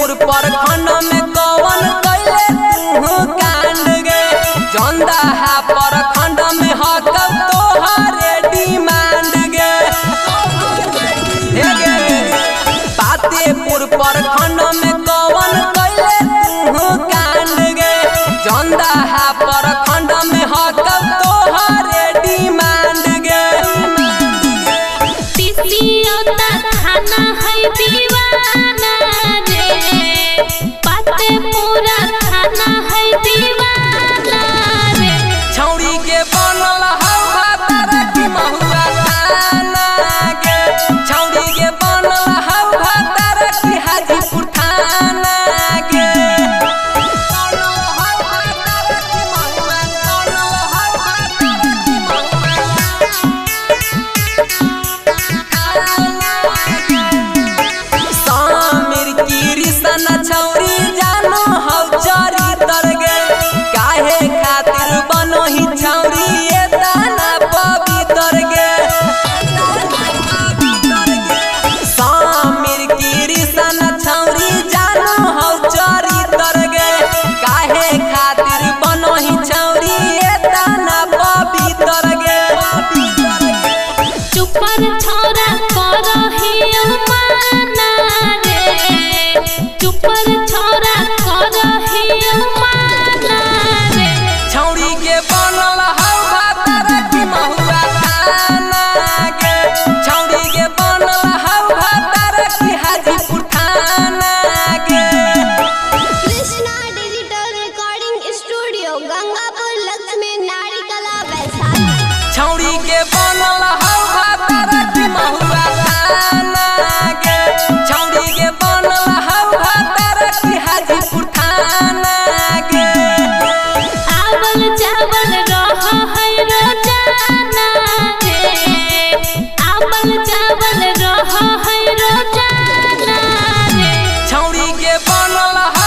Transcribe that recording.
पातेपुर प्रखंड में कौन कैले तू कांड गे जंदाहा प्रखंड में हक तोहरे डिमांड गे पातेपुर प्रखंड में कौन कैले तू कांड गे जंदाहा प्रखंड में हक तोहरे डिमांड गे थाना है दीवाना रे पातेपुरा थाना है दीवाना रे छौड़ी के बनल हौ भातर की महुआ थाना के छौड़ी के बनल हौ भातर की हाजीपुर थाना के बनल हौ भातर की महुआ बनल हौ भातर की महुआ सामिर की रिसन छौरी जानो हौ चरी तर गे काहे खातिर बनो ही छौरी ये दाना पवित्र गे सामिर की रिसन छौरी जानो हौ चरी तर गे काहे खातिर बनो ही छौरी ये दाना पवित्र गे चुपर छोरा करही माना रे चुपर छोरा करही माना रे छौड़ी के बनल हौ भातर की महुआ थाना के छौड़ी के बनल हौ भातर की हाजीपुर थाना के Krishna digital recording studio Gangapur Lakshmi नारी कला वैशाली छौड़ी के बनल हौ भातर की महुआ थाना के छौड़ी के बनल हौ भातर की हाजीपुर थाना के आवल चावल रह है रोजाना रे आवल चावल रह है रोजाना रे छौड़ी के बनल हौ